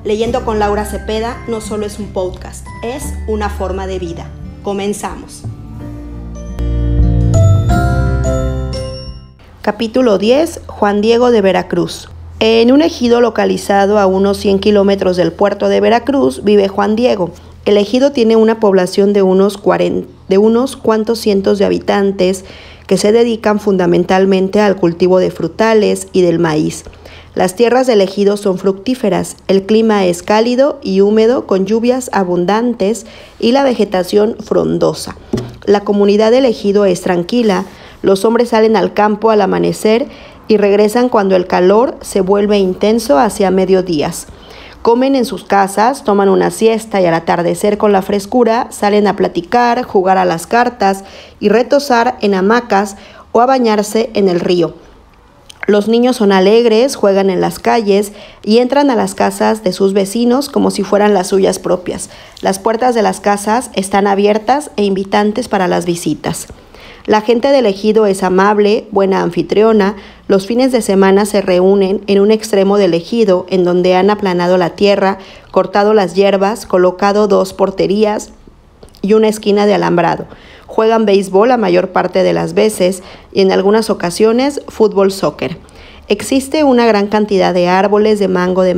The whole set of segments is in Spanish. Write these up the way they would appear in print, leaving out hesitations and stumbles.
Leyendo con Laura Cepeda no solo es un podcast, es una forma de vida. Comenzamos. Capítulo 10. Juan Diego de Veracruz. En un ejido localizado a unos 100 kilómetros del puerto de Veracruz vive Juan Diego. El ejido tiene una población de unos cuantos cientos de habitantes que se dedican fundamentalmente al cultivo de frutales y del maíz. Las tierras del ejido son fructíferas, el clima es cálido y húmedo con lluvias abundantes y la vegetación frondosa. La comunidad del ejido es tranquila, los hombres salen al campo al amanecer y regresan cuando el calor se vuelve intenso hacia mediodías. Comen en sus casas, toman una siesta y al atardecer con la frescura salen a platicar, jugar a las cartas y retosar en hamacas o a bañarse en el río. Los niños son alegres, juegan en las calles y entran a las casas de sus vecinos como si fueran las suyas propias. Las puertas de las casas están abiertas e invitantes para las visitas. La gente del ejido es amable, buena anfitriona. Los fines de semana se reúnen en un extremo del ejido en donde han aplanado la tierra, cortado las hierbas, colocado 2 porterías y una esquina de alambrado. Juegan béisbol la mayor parte de las veces y en algunas ocasiones fútbol soccer. Existe una gran cantidad de árboles de mango de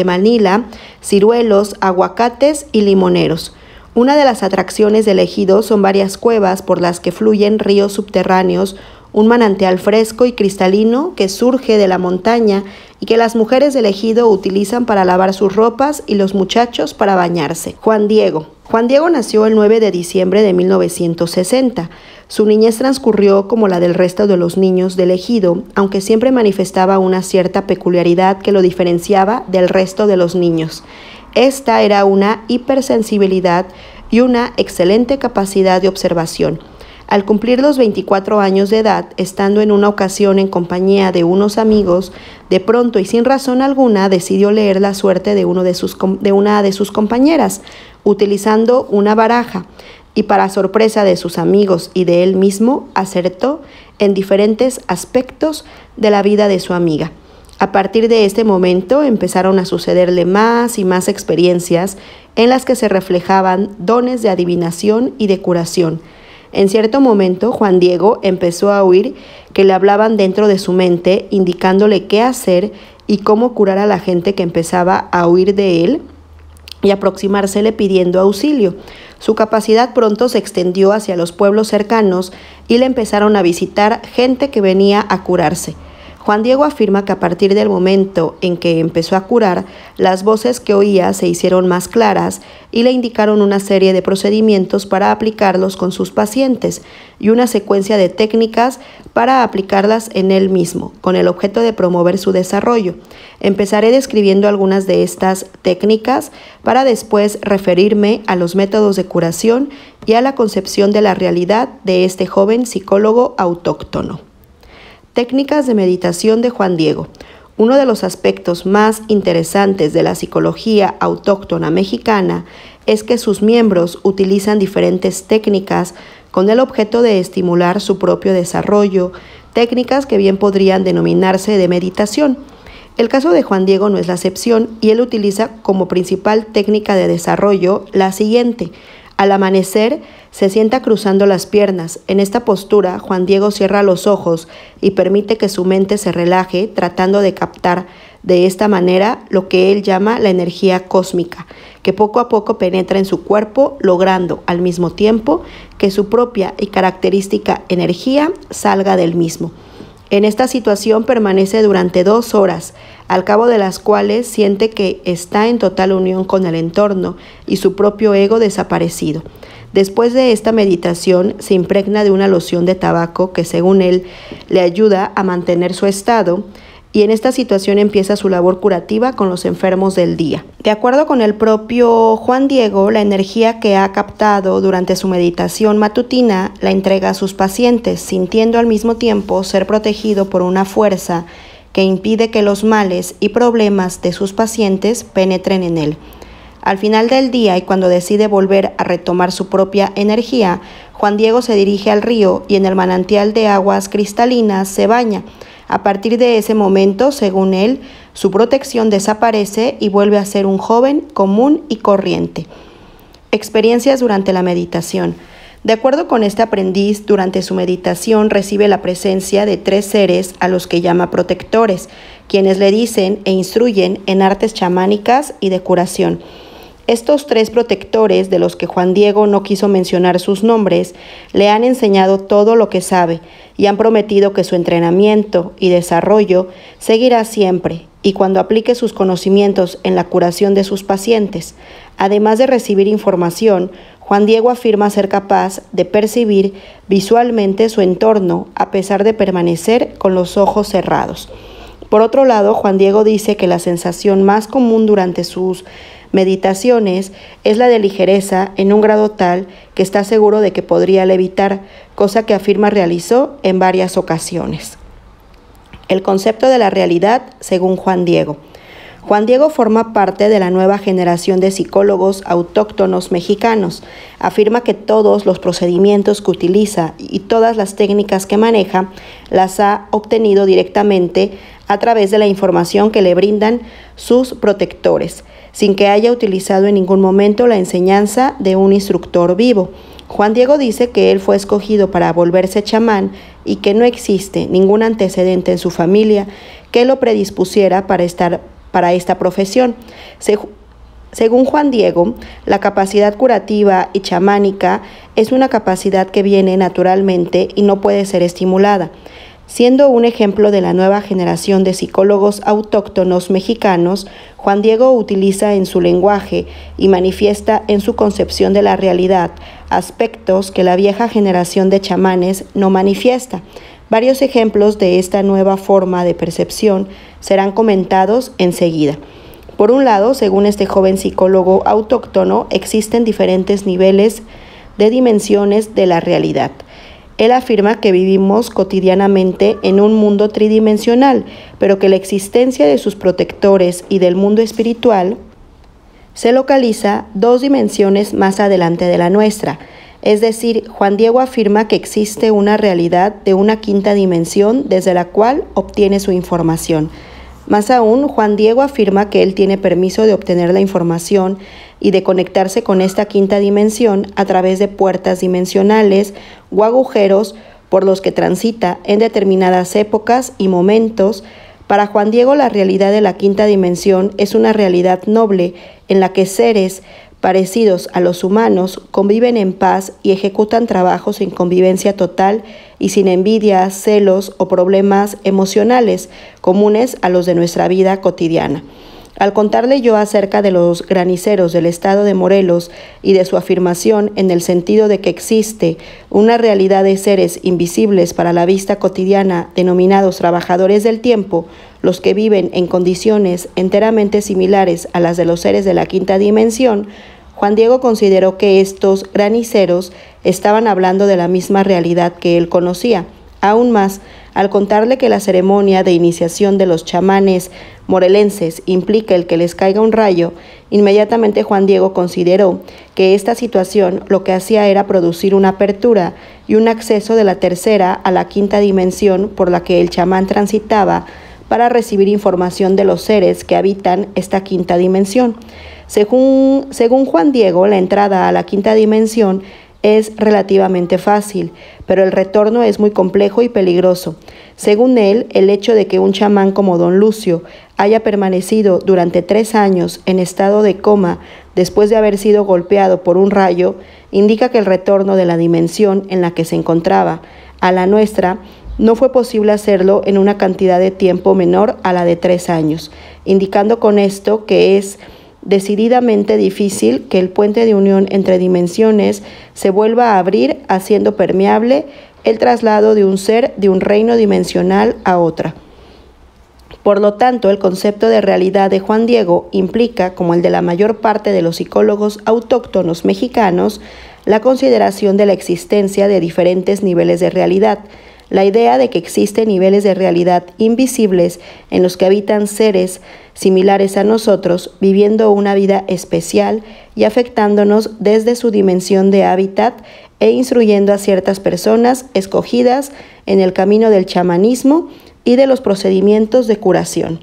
Manila, ciruelos, aguacates y limoneros. Una de las atracciones del ejido son varias cuevas por las que fluyen ríos subterráneos, un manantial fresco y cristalino que surge de la montaña y que las mujeres del ejido utilizan para lavar sus ropas y los muchachos para bañarse. Juan Diego nació el 9 de diciembre de 1960. Su niñez transcurrió como la del resto de los niños del ejido, aunque siempre manifestaba una cierta peculiaridad que lo diferenciaba del resto de los niños. Esta era una hipersensibilidad y una excelente capacidad de observación. Al cumplir los 24 años de edad, estando en una ocasión en compañía de unos amigos, de pronto y sin razón alguna decidió leer la suerte de una de sus compañeras, utilizando una baraja, y para sorpresa de sus amigos y de él mismo, acertó en diferentes aspectos de la vida de su amiga. A partir de este momento empezaron a sucederle más y más experiencias en las que se reflejaban dones de adivinación y de curación. En cierto momento, Juan Diego empezó a oír que le hablaban dentro de su mente, indicándole qué hacer y cómo curar a la gente que empezaba a huir de él y aproximársele pidiendo auxilio. Su capacidad pronto se extendió hacia los pueblos cercanos y le empezaron a visitar gente que venía a curarse. Juan Diego afirma que a partir del momento en que empezó a curar, las voces que oía se hicieron más claras y le indicaron una serie de procedimientos para aplicarlos con sus pacientes y una secuencia de técnicas para aplicarlas en él mismo, con el objeto de promover su desarrollo. Empezaré describiendo algunas de estas técnicas para después referirme a los métodos de curación y a la concepción de la realidad de este joven psicólogo autóctono. Técnicas de meditación de Juan Diego. Uno de los aspectos más interesantes de la psicología autóctona mexicana es que sus miembros utilizan diferentes técnicas con el objeto de estimular su propio desarrollo, técnicas que bien podrían denominarse de meditación. El caso de Juan Diego no es la excepción y él utiliza como principal técnica de desarrollo la siguiente. Al amanecer, se sienta cruzando las piernas. En esta postura, Juan Diego cierra los ojos y permite que su mente se relaje, tratando de captar de esta manera lo que él llama la energía cósmica, que poco a poco penetra en su cuerpo, logrando al mismo tiempo que su propia y característica energía salga del mismo. En esta situación permanece durante 2 horas, al cabo de las cuales siente que está en total unión con el entorno y su propio ego desaparecido. Después de esta meditación se impregna de una loción de tabaco que, según él, le ayuda a mantener su estado y en esta situación empieza su labor curativa con los enfermos del día. De acuerdo con el propio Juan Diego, la energía que ha captado durante su meditación matutina la entrega a sus pacientes, sintiendo al mismo tiempo ser protegido por una fuerza que impide que los males y problemas de sus pacientes penetren en él. Al final del día y cuando decide volver a retomar su propia energía, Juan Diego se dirige al río y en el manantial de aguas cristalinas se baña. A partir de ese momento, según él, su protección desaparece y vuelve a ser un joven común y corriente. Experiencias durante la meditación. De acuerdo con este aprendiz, durante su meditación recibe la presencia de 3 seres a los que llama protectores, quienes le dicen e instruyen en artes chamánicas y de curación. Estos 3 protectores, de los que Juan Diego no quiso mencionar sus nombres, le han enseñado todo lo que sabe y han prometido que su entrenamiento y desarrollo seguirá siempre y cuando aplique sus conocimientos en la curación de sus pacientes. Además de recibir información, Juan Diego afirma ser capaz de percibir visualmente su entorno a pesar de permanecer con los ojos cerrados. Por otro lado, Juan Diego dice que la sensación más común durante sus meditaciones es la de ligereza en un grado tal que está seguro de que podría levitar, cosa que afirma realizó en varias ocasiones. El concepto de la realidad según Juan Diego. Juan Diego forma parte de la nueva generación de psicólogos autóctonos mexicanos. Afirma que todos los procedimientos que utiliza y todas las técnicas que maneja las ha obtenido directamente a través de la información que le brindan sus protectores, sin que haya utilizado en ningún momento la enseñanza de un instructor vivo. Juan Diego dice que él fue escogido para volverse chamán y que no existe ningún antecedente en su familia que lo predispusiera para esta profesión. Según Juan Diego, la capacidad curativa y chamánica es una capacidad que viene naturalmente y no puede ser estimulada. Siendo un ejemplo de la nueva generación de psicólogos autóctonos mexicanos, Juan Diego utiliza en su lenguaje y manifiesta en su concepción de la realidad aspectos que la vieja generación de chamanes no manifiesta. Varios ejemplos de esta nueva forma de percepción serán comentados enseguida. Por un lado, según este joven psicólogo autóctono, existen diferentes niveles de dimensiones de la realidad. Él afirma que vivimos cotidianamente en un mundo tridimensional, pero que la existencia de sus protectores y del mundo espiritual se localiza 2 dimensiones más adelante de la nuestra. Es decir, Juan Diego afirma que existe una realidad de una 5ª dimensión desde la cual obtiene su información. Más aún, Juan Diego afirma que él tiene permiso de obtener la información y de conectarse con esta 5ª dimensión a través de puertas dimensionales o agujeros por los que transita en determinadas épocas y momentos. Para Juan Diego, la realidad de la 5ª dimensión es una realidad noble en la que seres parecidos a los humanos conviven en paz y ejecutan trabajos en convivencia total y sin envidias, celos o problemas emocionales comunes a los de nuestra vida cotidiana. Al contarle yo acerca de los graniceros del estado de Morelos y de su afirmación en el sentido de que existe una realidad de seres invisibles para la vista cotidiana denominados trabajadores del tiempo, los que viven en condiciones enteramente similares a las de los seres de la 5ª dimensión, Juan Diego consideró que estos graniceros estaban hablando de la misma realidad que él conocía. Aún más, al contarle que la ceremonia de iniciación de los chamanes morelenses implica el que les caiga un rayo, inmediatamente Juan Diego consideró que esta situación lo que hacía era producir una apertura y un acceso de la 3ª a la 5ª dimensión por la que el chamán transitaba para recibir información de los seres que habitan esta 5ª dimensión. Según Juan Diego, la entrada a la 5ª dimensión es relativamente fácil, pero el retorno es muy complejo y peligroso. Según él, el hecho de que un chamán como don Lucio haya permanecido durante 3 años en estado de coma después de haber sido golpeado por un rayo, indica que el retorno de la dimensión en la que se encontraba a la nuestra no fue posible hacerlo en una cantidad de tiempo menor a la de 3 años, indicando con esto que es decididamente difícil que el puente de unión entre dimensiones se vuelva a abrir, haciendo permeable el traslado de un ser de un reino dimensional a otra. Por lo tanto, el concepto de realidad de Juan Diego implica, como el de la mayor parte de los psicólogos autóctonos mexicanos, la consideración de la existencia de diferentes niveles de realidad, la idea de que existen niveles de realidad invisibles en los que habitan seres similares a nosotros, viviendo una vida especial y afectándonos desde su dimensión de hábitat e instruyendo a ciertas personas escogidas en el camino del chamanismo y de los procedimientos de curación.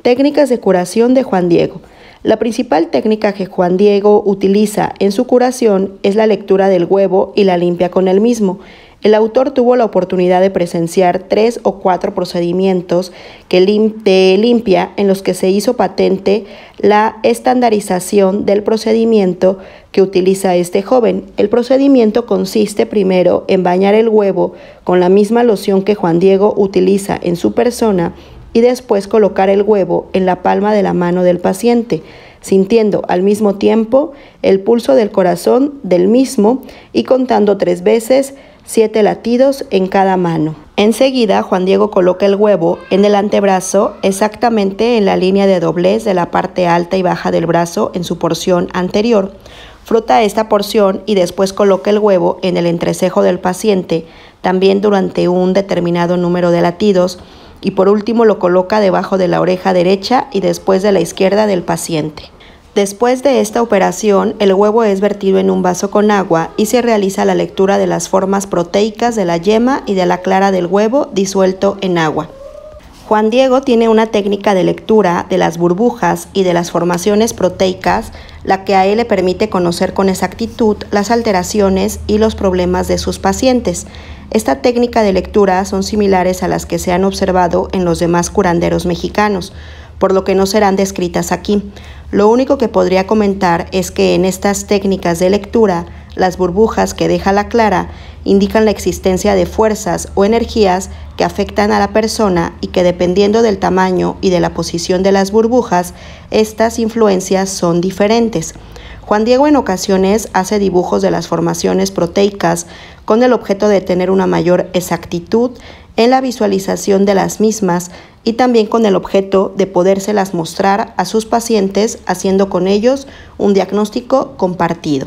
Técnicas de curación de Juan Diego. La principal técnica que Juan Diego utiliza en su curación es la lectura del huevo y la limpia con el mismo. El autor tuvo la oportunidad de presenciar 3 o 4 procedimientos de limpia en los que se hizo patente la estandarización del procedimiento que utiliza este joven. El procedimiento consiste primero en bañar el huevo con la misma loción que Juan Diego utiliza en su persona y después colocar el huevo en la palma de la mano del paciente, sintiendo al mismo tiempo el pulso del corazón del mismo y contando 3 veces 7 latidos en cada mano. Enseguida, Juan Diego coloca el huevo en el antebrazo, exactamente en la línea de doblez de la parte alta y baja del brazo en su porción anterior. Frota esta porción y después coloca el huevo en el entrecejo del paciente, también durante un determinado número de latidos, y por último lo coloca debajo de la oreja derecha y después de la izquierda del paciente. Después de esta operación, el huevo es vertido en un vaso con agua y se realiza la lectura de las formas proteicas de la yema y de la clara del huevo disuelto en agua. Juan Diego tiene una técnica de lectura de las burbujas y de las formaciones proteicas, la que a él le permite conocer con exactitud las alteraciones y los problemas de sus pacientes. Esta técnica de lectura son similares a las que se han observado en los demás curanderos mexicanos, por lo que no serán descritas aquí. Lo único que podría comentar es que en estas técnicas de lectura, las burbujas que deja la clara indican la existencia de fuerzas o energías que afectan a la persona y que dependiendo del tamaño y de la posición de las burbujas, estas influencias son diferentes. Juan Diego en ocasiones hace dibujos de las formaciones proteicas con el objeto de tener una mayor exactitud en la visualización de las mismas y también con el objeto de podérselas mostrar a sus pacientes, haciendo con ellos un diagnóstico compartido.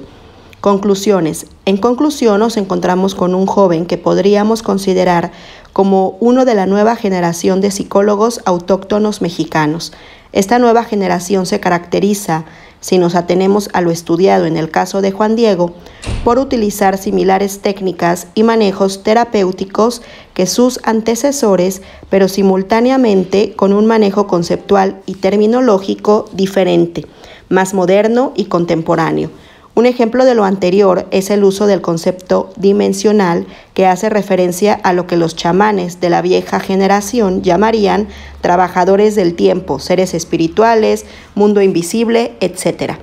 Conclusiones. En conclusión, nos encontramos con un joven que podríamos considerar como uno de la nueva generación de psicólogos autóctonos mexicanos. Esta nueva generación se caracteriza, si nos atenemos a lo estudiado en el caso de Juan Diego, por utilizar similares técnicas y manejos terapéuticos que sus antecesores, pero simultáneamente con un manejo conceptual y terminológico diferente, más moderno y contemporáneo. Un ejemplo de lo anterior es el uso del concepto dimensional, que hace referencia a lo que los chamanes de la vieja generación llamarían trabajadores del tiempo, seres espirituales, mundo invisible, etc.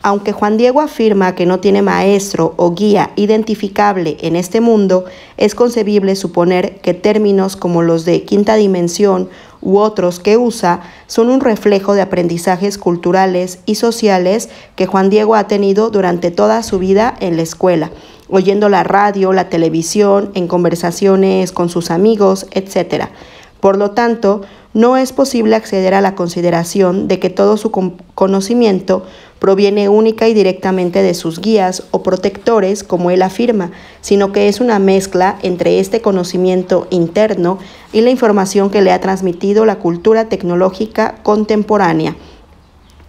Aunque Juan Diego afirma que no tiene maestro o guía identificable en este mundo, es concebible suponer que términos como los de quinta dimensión u otros que usa son un reflejo de aprendizajes culturales y sociales que Juan Diego ha tenido durante toda su vida en la escuela, oyendo la radio, la televisión, en conversaciones con sus amigos, etc. Por lo tanto, no es posible acceder a la consideración de que todo su conocimiento proviene única y directamente de sus guías o protectores, como él afirma, sino que es una mezcla entre este conocimiento interno y la información que le ha transmitido la cultura tecnológica contemporánea.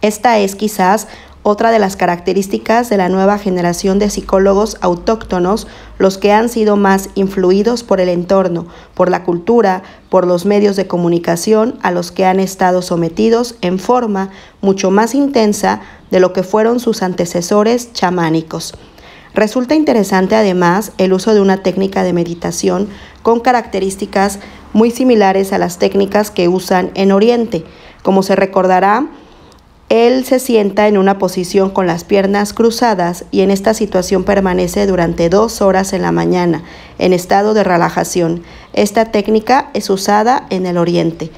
Esta es quizás otra de las características de la nueva generación de psicólogos autóctonos, los que han sido más influidos por el entorno, por la cultura, por los medios de comunicación a los que han estado sometidos en forma mucho más intensa de lo que fueron sus antecesores chamánicos. Resulta interesante además el uso de una técnica de meditación con características muy similares a las técnicas que usan en Oriente. Como se recordará, él se sienta en una posición con las piernas cruzadas y en esta situación permanece durante 2 horas en la mañana, en estado de relajación. Esta técnica es usada en el Oriente.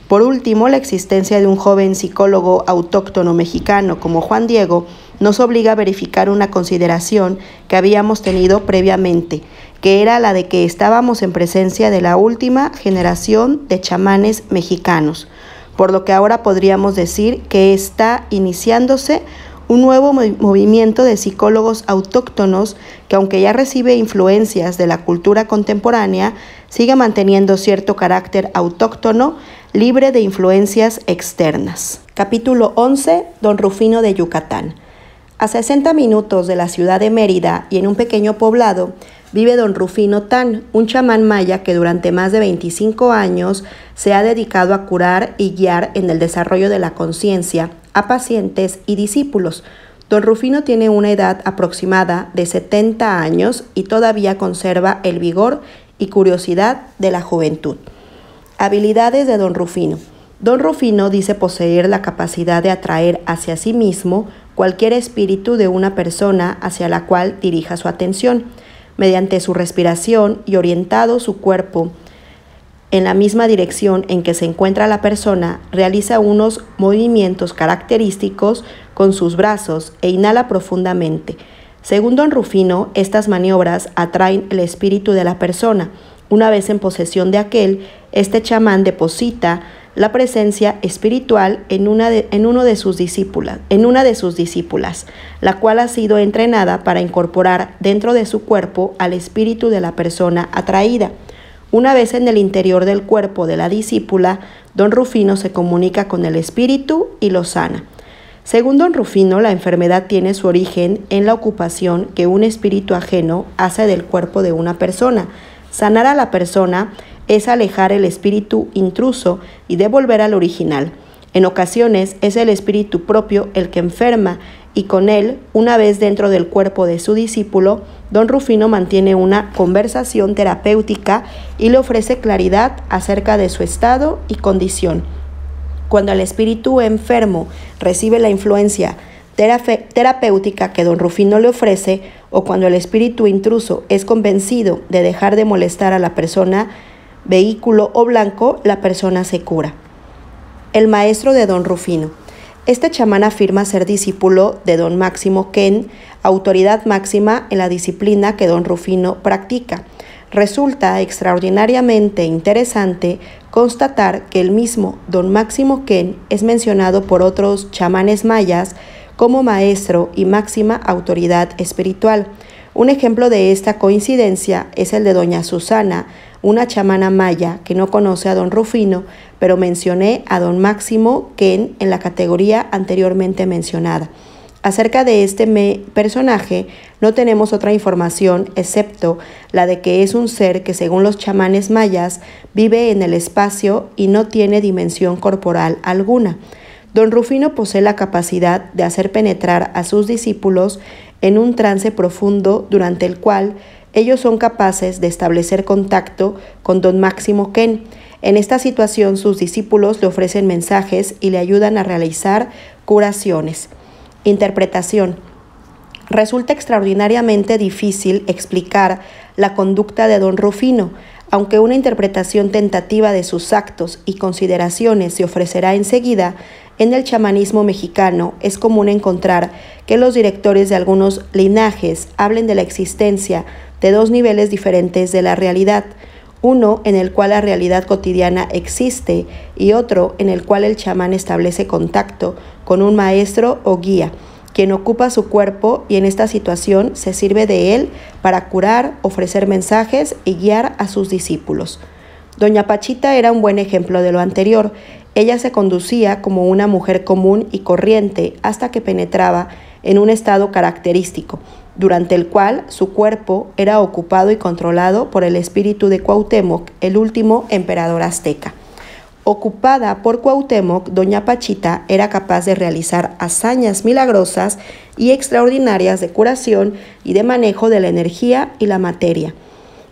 Por último, la existencia de un joven psicólogo autóctono mexicano como Juan Diego nos obliga a verificar una consideración que habíamos tenido previamente, que era la de que estábamos en presencia de la última generación de chamanes mexicanos, por lo que ahora podríamos decir que está iniciándose un nuevo movimiento de psicólogos autóctonos que, aunque ya recibe influencias de la cultura contemporánea, sigue manteniendo cierto carácter autóctono, libre de influencias externas. Capítulo 11. Don Rufino de Yucatán. A 60 minutos de la ciudad de Mérida y en un pequeño poblado, vive don Rufino Tan, un chamán maya que durante más de 25 años se ha dedicado a curar y guiar en el desarrollo de la conciencia a pacientes y discípulos. Don Rufino tiene una edad aproximada de 70 años y todavía conserva el vigor y curiosidad de la juventud. Habilidades de don Rufino. Don Rufino dice poseer la capacidad de atraer hacia sí mismo cualquier espíritu de una persona hacia la cual dirija su atención, mediante su respiración y orientado su cuerpo en la misma dirección en que se encuentra la persona, realiza unos movimientos característicos con sus brazos e inhala profundamente. Según don Rufino, estas maniobras atraen el espíritu de la persona. Una vez en posesión de aquel, este chamán deposita la presencia espiritual en una de sus discípulas, la cual ha sido entrenada para incorporar dentro de su cuerpo al espíritu de la persona atraída. Una vez en el interior del cuerpo de la discípula, don Rufino se comunica con el espíritu y lo sana. Según don Rufino, la enfermedad tiene su origen en la ocupación que un espíritu ajeno hace del cuerpo de una persona. Sanar a la persona es alejar el espíritu intruso y devolver al original. En ocasiones es el espíritu propio el que enferma y con él, una vez dentro del cuerpo de su discípulo, don Rufino mantiene una conversación terapéutica y le ofrece claridad acerca de su estado y condición. Cuando el espíritu enfermo recibe la influencia terapéutica que don Rufino le ofrece, o cuando el espíritu intruso es convencido de dejar de molestar a la persona, vehículo o blanco, la persona se cura. El maestro de don Rufino. Este chamán afirma ser discípulo de don Máximo Ken, autoridad máxima en la disciplina que don Rufino practica. Resulta extraordinariamente interesante constatar que el mismo don Máximo Ken es mencionado por otros chamanes mayas como maestro y máxima autoridad espiritual. Un ejemplo de esta coincidencia es el de doña Susana, una chamana maya que no conoce a don Rufino, pero mencioné a don Máximo Ken en la categoría anteriormente mencionada. Acerca de este personaje no tenemos otra información excepto la de que es un ser que según los chamanes mayas vive en el espacio y no tiene dimensión corporal alguna. Don Rufino posee la capacidad de hacer penetrar a sus discípulos en un trance profundo durante el cual ellos son capaces de establecer contacto con don Máximo Ken. En esta situación sus discípulos le ofrecen mensajes y le ayudan a realizar curaciones. Interpretación. Resulta extraordinariamente difícil explicar la conducta de don Rufino, aunque una interpretación tentativa de sus actos y consideraciones se ofrecerá enseguida. En el chamanismo mexicano es común encontrar que los directores de algunos linajes hablen de la existencia de dos niveles diferentes de la realidad, uno en el cual la realidad cotidiana existe y otro en el cual el chamán establece contacto con un maestro o guía, quien ocupa su cuerpo y en esta situación se sirve de él para curar, ofrecer mensajes y guiar a sus discípulos. Doña Pachita era un buen ejemplo de lo anterior. Ella se conducía como una mujer común y corriente hasta que penetraba en un estado característico, durante el cual su cuerpo era ocupado y controlado por el espíritu de Cuauhtémoc, el último emperador azteca. Ocupada por Cuauhtémoc, doña Pachita era capaz de realizar hazañas milagrosas y extraordinarias de curación y de manejo de la energía y la materia.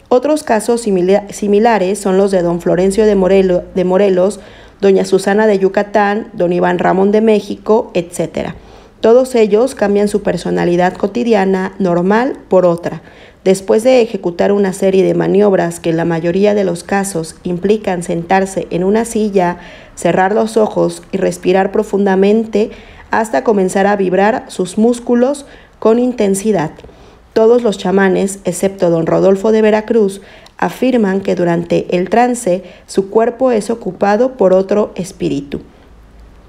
Otros casos similares son los de don Florencio de Morelos, doña Susana de Yucatán, don Iván Ramón de México, etc. Todos ellos cambian su personalidad cotidiana normal por otra. Después de ejecutar una serie de maniobras que en la mayoría de los casos implican sentarse en una silla, cerrar los ojos y respirar profundamente hasta comenzar a vibrar sus músculos con intensidad. Todos los chamanes, excepto don Rodolfo de Veracruz, afirman que durante el trance su cuerpo es ocupado por otro espíritu.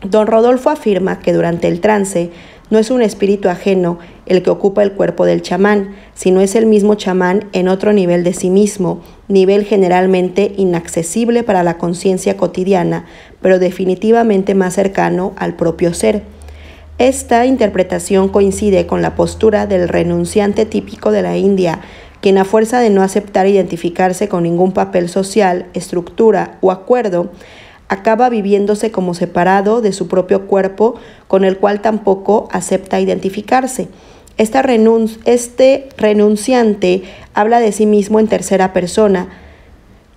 Don Rodolfo afirma que durante el trance no es un espíritu ajeno el que ocupa el cuerpo del chamán, sino es el mismo chamán en otro nivel de sí mismo, nivel generalmente inaccesible para la conciencia cotidiana, pero definitivamente más cercano al propio ser. Esta interpretación coincide con la postura del renunciante típico de la India, quien a fuerza de no aceptar identificarse con ningún papel social, estructura o acuerdo, acaba viviéndose como separado de su propio cuerpo, con el cual tampoco acepta identificarse. Este renunciante habla de sí mismo en tercera persona,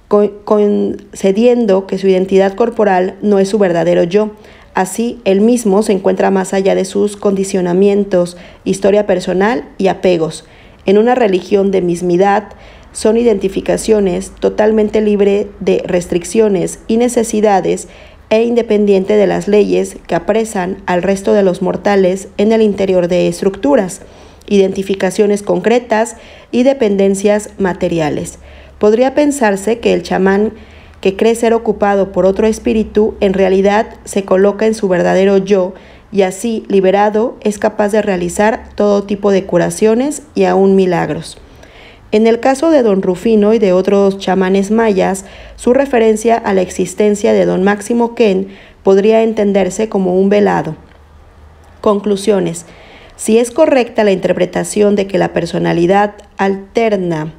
concediendo que su identidad corporal no es su verdadero yo. Así, él mismo se encuentra más allá de sus condicionamientos, historia personal y apegos. En una religión de mismidad, son identificaciones totalmente libre de restricciones y necesidades e independiente de las leyes que apresan al resto de los mortales en el interior de estructuras, identificaciones concretas y dependencias materiales. Podría pensarse que el chamán que cree ser ocupado por otro espíritu en realidad se coloca en su verdadero yo y así, liberado, es capaz de realizar todo tipo de curaciones y aún milagros. En el caso de don Rufino y de otros chamanes mayas, su referencia a la existencia de don Máximo Ken podría entenderse como un velado. Conclusiones. Si es correcta la interpretación de que la personalidad alterna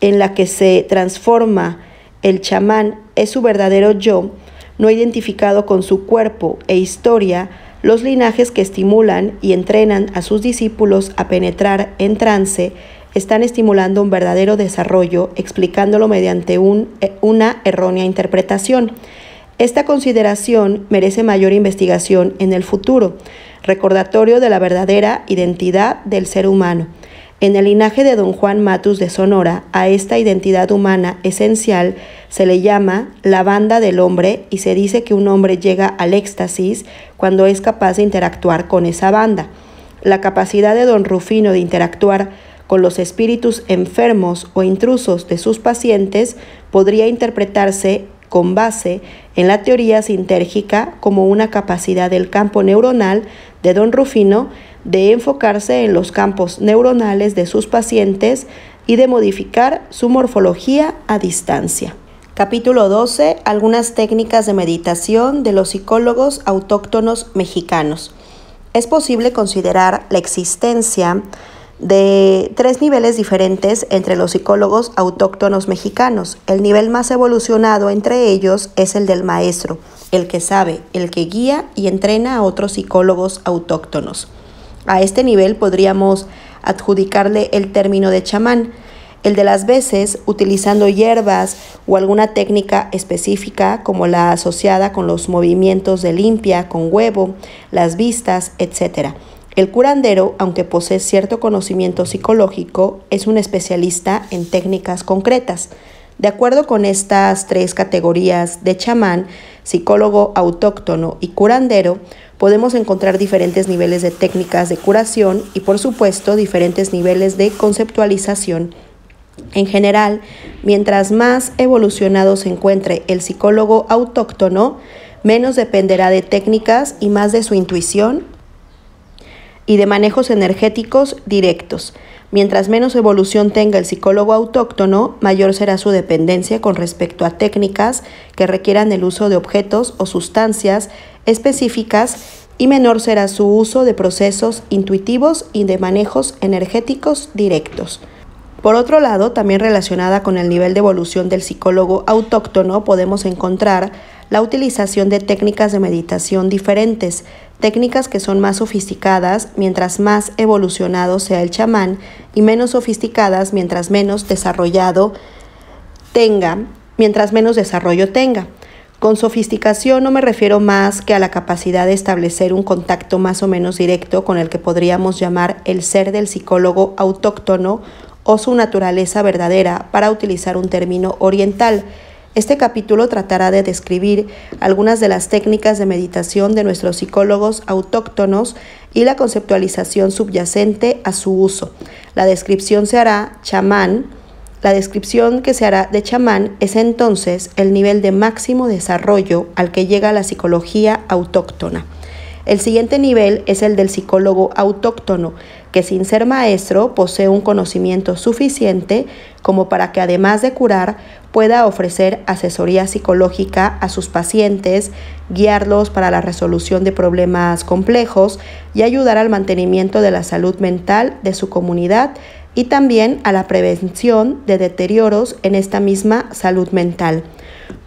en la que se transforma el chamán es su verdadero yo, no identificado con su cuerpo e historia, los linajes que estimulan y entrenan a sus discípulos a penetrar en trance están estimulando un verdadero desarrollo, explicándolo mediante una errónea interpretación. Esta consideración merece mayor investigación en el futuro, recordatorio de la verdadera identidad del ser humano. En el linaje de don Juan Matus de Sonora, a esta identidad humana esencial se le llama la banda del hombre y se dice que un hombre llega al éxtasis cuando es capaz de interactuar con esa banda. La capacidad de don Rufino de interactuar con los espíritus enfermos o intrusos de sus pacientes podría interpretarse con base en la teoría sintérgica como una capacidad del campo neuronal de don Rufino de enfocarse en los campos neuronales de sus pacientes y de modificar su morfología a distancia. Capítulo 12. Algunas técnicas de meditación de los psicólogos autóctonos mexicanos. Es posible considerar la existencia de 3 niveles diferentes entre los psicólogos autóctonos mexicanos. El nivel más evolucionado entre ellos es el del maestro, el que sabe, el que guía y entrena a otros psicólogos autóctonos. A este nivel podríamos adjudicarle el término de chamán, el de las veces utilizando hierbas o alguna técnica específica como la asociada con los movimientos de limpia, con huevo, las vistas, etc. El curandero, aunque posee cierto conocimiento psicológico, es un especialista en técnicas concretas. De acuerdo con estas 3 categorías de chamán, psicólogo autóctono y curandero, podemos encontrar diferentes niveles de técnicas de curación y, por supuesto, diferentes niveles de conceptualización. En general, mientras más evolucionado se encuentre el psicólogo autóctono, menos dependerá de técnicas y más de su intuición y de manejos energéticos directos. Mientras menos evolución tenga el psicólogo autóctono, mayor será su dependencia con respecto a técnicas que requieran el uso de objetos o sustancias específicas y menor será su uso de procesos intuitivos y de manejos energéticos directos. Por otro lado, también relacionada con el nivel de evolución del psicólogo autóctono, podemos encontrar la utilización de técnicas de meditación diferentes, técnicas que son más sofisticadas mientras más evolucionado sea el chamán y menos sofisticadas mientras menos desarrollo tenga. Con sofisticación no me refiero más que a la capacidad de establecer un contacto más o menos directo con el que podríamos llamar el ser del psicólogo autóctono o su naturaleza verdadera, para utilizar un término oriental. Este capítulo tratará de describir algunas de las técnicas de meditación de nuestros psicólogos autóctonos y la conceptualización subyacente a su uso. La descripción que se hará de chamán es entonces el nivel de máximo desarrollo al que llega la psicología autóctona. El siguiente nivel es el del psicólogo autóctono, que sin ser maestro posee un conocimiento suficiente como para que, además de curar, pueda ofrecer asesoría psicológica a sus pacientes, guiarlos para la resolución de problemas complejos y ayudar al mantenimiento de la salud mental de su comunidad y también a la prevención de deterioros en esta misma salud mental.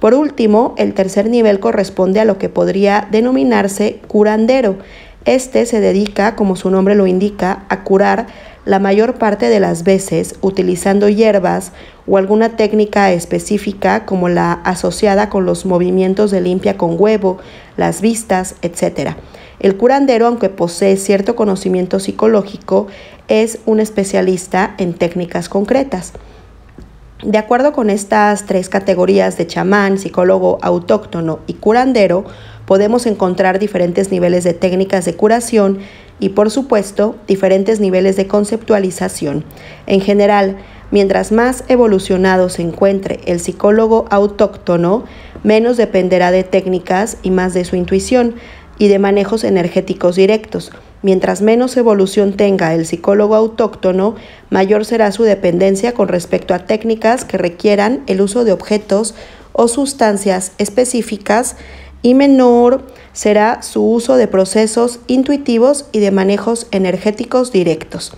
Por último, el tercer nivel corresponde a lo que podría denominarse curandero. Este se dedica, como su nombre lo indica, a curar la mayor parte de las veces utilizando hierbas o alguna técnica específica como la asociada con los movimientos de limpia con huevo, las vistas, etc. El curandero, aunque posee cierto conocimiento psicológico, es un especialista en técnicas concretas. De acuerdo con estas tres categorías de chamán, psicólogo autóctono y curandero, podemos encontrar diferentes niveles de técnicas de curación y, por supuesto, diferentes niveles de conceptualización. En general, mientras más evolucionado se encuentre el psicólogo autóctono, menos dependerá de técnicas y más de su intuición y de manejos energéticos directos. Mientras menos evolución tenga el psicólogo autóctono, mayor será su dependencia con respecto a técnicas que requieran el uso de objetos o sustancias específicas y menor será su uso de procesos intuitivos y de manejos energéticos directos.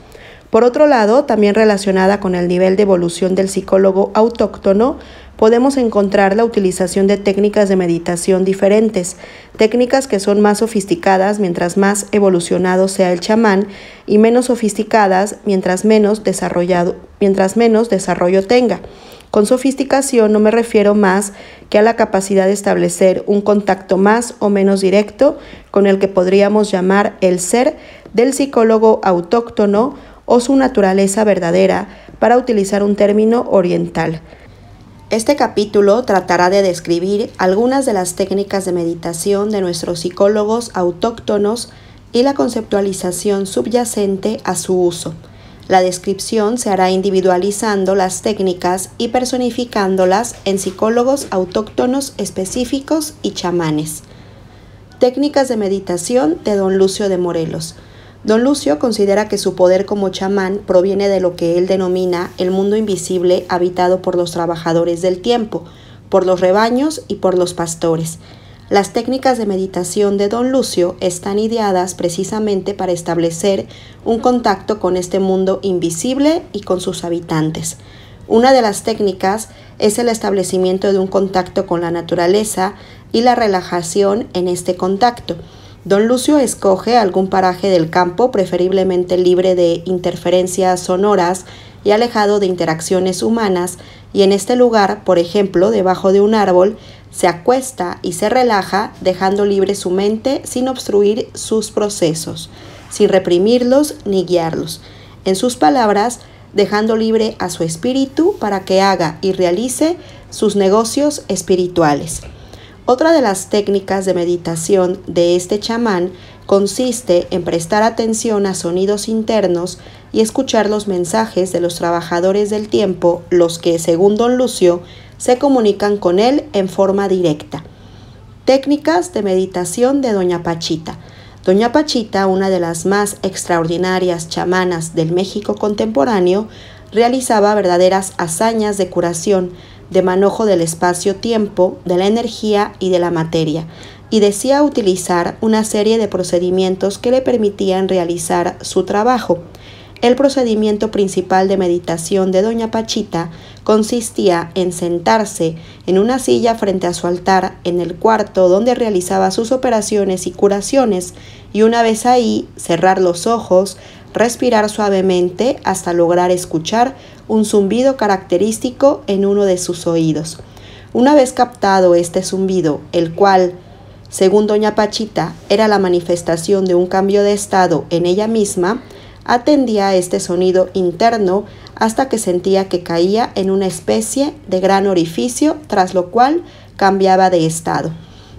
Por otro lado, también relacionada con el nivel de evolución del psicólogo autóctono, podemos encontrar la utilización de técnicas de meditación diferentes, técnicas que son más sofisticadas mientras más evolucionado sea el chamán y menos sofisticadas mientras menos desarrollo tenga. Con sofisticación no me refiero más que a la capacidad de establecer un contacto más o menos directo con el que podríamos llamar el ser del psicólogo autóctono o su naturaleza verdadera, para utilizar un término oriental. Este capítulo tratará de describir algunas de las técnicas de meditación de nuestros psicólogos autóctonos y la conceptualización subyacente a su uso. La descripción se hará individualizando las técnicas y personificándolas en psicólogos autóctonos específicos y chamanes. Técnicas de meditación de Don Lucio de Morelos. Don Lucio considera que su poder como chamán proviene de lo que él denomina el mundo invisible habitado por los trabajadores del tiempo, por los rebaños y por los pastores. Las técnicas de meditación de Don Lucio están ideadas precisamente para establecer un contacto con este mundo invisible y con sus habitantes. Una de las técnicas es el establecimiento de un contacto con la naturaleza y la relajación en este contacto. Don Lucio escoge algún paraje del campo, preferiblemente libre de interferencias sonoras y alejado de interacciones humanas, y en este lugar, por ejemplo, debajo de un árbol, se acuesta y se relaja, dejando libre su mente sin obstruir sus procesos, sin reprimirlos ni guiarlos. En sus palabras, dejando libre a su espíritu para que haga y realice sus negocios espirituales. Otra de las técnicas de meditación de este chamán consiste en prestar atención a sonidos internos y escuchar los mensajes de los trabajadores del tiempo, los que, según Don Lucio, se comunican con él en forma directa. Técnicas de meditación de Doña Pachita. Doña Pachita, una de las más extraordinarias chamanas del México contemporáneo, realizaba verdaderas hazañas de curación, de manejo del espacio-tiempo, de la energía y de la materia, y decía utilizar una serie de procedimientos que le permitían realizar su trabajo. El procedimiento principal de meditación de Doña Pachita consistía en sentarse en una silla frente a su altar en el cuarto donde realizaba sus operaciones y curaciones, y una vez ahí cerrar los ojos, respirar suavemente hasta lograr escuchar un zumbido característico en uno de sus oídos. Una vez captado este zumbido, el cual, según Doña Pachita, era la manifestación de un cambio de estado en ella misma, atendía a este sonido interno hasta que sentía que caía en una especie de gran orificio, tras lo cual cambiaba de estado.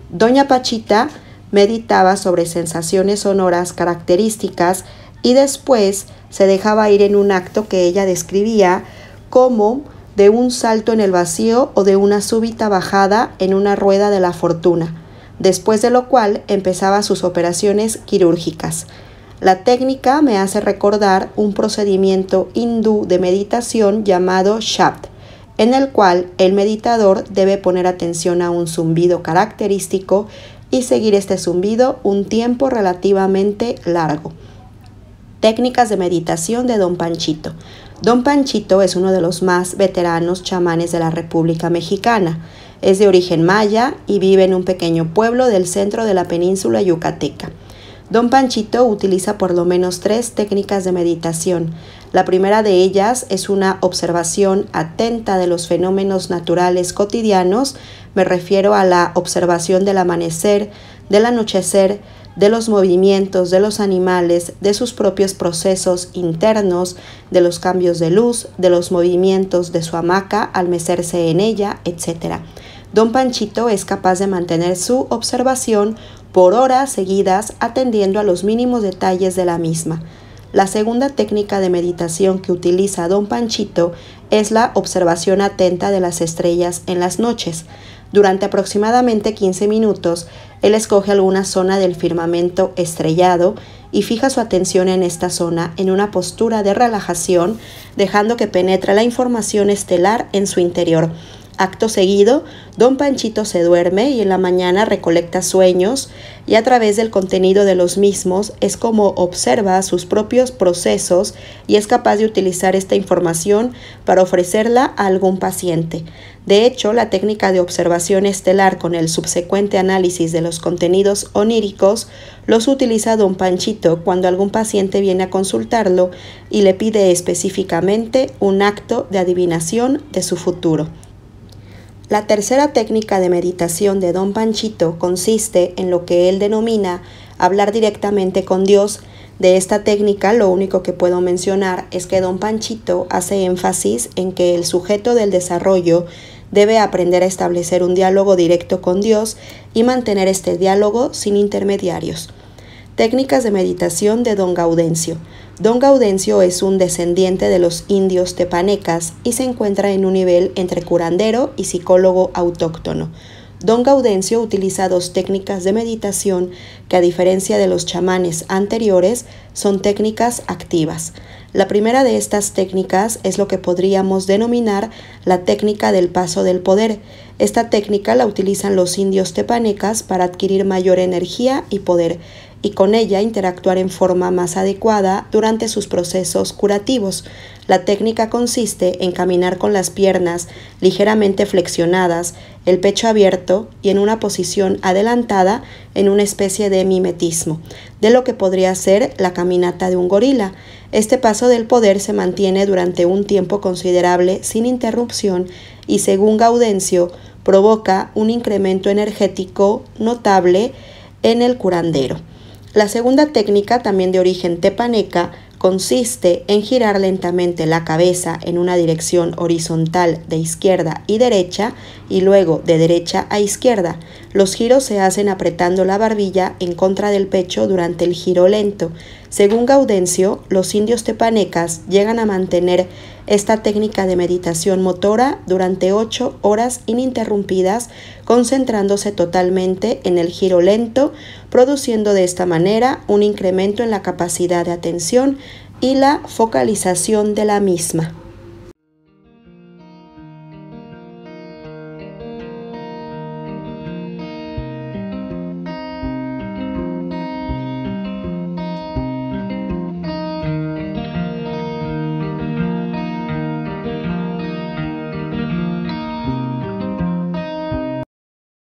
Doña Pachita meditaba sobre sensaciones sonoras características y después se dejaba ir en un acto que ella describía como de un salto en el vacío o de una súbita bajada en una rueda de la fortuna, después de lo cual empezaba sus operaciones quirúrgicas. La técnica me hace recordar un procedimiento hindú de meditación llamado Shabd, en el cual el meditador debe poner atención a un zumbido característico y seguir este zumbido un tiempo relativamente largo. Técnicas de meditación de Don Panchito. Don Panchito es uno de los más veteranos chamanes de la República Mexicana. Es de origen maya y vive en un pequeño pueblo del centro de la península yucateca. Don Panchito utiliza por lo menos 3 técnicas de meditación. La primera de ellas es una observación atenta de los fenómenos naturales cotidianos. Me refiero a la observación del amanecer, del anochecer, de los movimientos de los animales, de sus propios procesos internos, de los cambios de luz, de los movimientos de su hamaca al mecerse en ella, etc. Don Panchito es capaz de mantener su observación por horas seguidas atendiendo a los mínimos detalles de la misma. La segunda técnica de meditación que utiliza Don Panchito es la observación atenta de las estrellas en las noches. Durante aproximadamente 15 minutos, él escoge alguna zona del firmamento estrellado y fija su atención en esta zona en una postura de relajación, dejando que penetre la información estelar en su interior. Acto seguido, Don Panchito se duerme y en la mañana recolecta sueños y a través del contenido de los mismos es como observa sus propios procesos y es capaz de utilizar esta información para ofrecerla a algún paciente. De hecho, la técnica de observación estelar con el subsecuente análisis de los contenidos oníricos los utiliza Don Panchito cuando algún paciente viene a consultarlo y le pide específicamente un acto de adivinación de su futuro. La tercera técnica de meditación de Don Panchito consiste en lo que él denomina hablar directamente con Dios. De esta técnica lo único que puedo mencionar es que Don Panchito hace énfasis en que el sujeto del desarrollo debe aprender a establecer un diálogo directo con Dios y mantener este diálogo sin intermediarios. Técnicas de meditación de Don Gaudencio. Don Gaudencio es un descendiente de los indios tepanecas y se encuentra en un nivel entre curandero y psicólogo autóctono. Don Gaudencio utiliza 2 técnicas de meditación que, a diferencia de los chamanes anteriores, son técnicas activas. La primera de estas técnicas es lo que podríamos denominar la técnica del paso del poder. Esta técnica la utilizan los indios tepanecas para adquirir mayor energía y poder, y con ella interactuar en forma más adecuada durante sus procesos curativos. La técnica consiste en caminar con las piernas ligeramente flexionadas, el pecho abierto y en una posición adelantada en una especie de mimetismo, de lo que podría ser la caminata de un gorila. Este paso del poder se mantiene durante un tiempo considerable sin interrupción y, según Gaudencio, provoca un incremento energético notable en el curandero. La segunda técnica, también de origen tepaneca, consiste en girar lentamente la cabeza en una dirección horizontal de izquierda y derecha y luego de derecha a izquierda. Los giros se hacen apretando la barbilla en contra del pecho durante el giro lento. Según Gaudencio, los indios tepanecas llegan a mantener esta técnica de meditación motora durante 8 horas ininterrumpidas, concentrándose totalmente en el giro lento, produciendo de esta manera un incremento en la capacidad de atención y la focalización de la misma.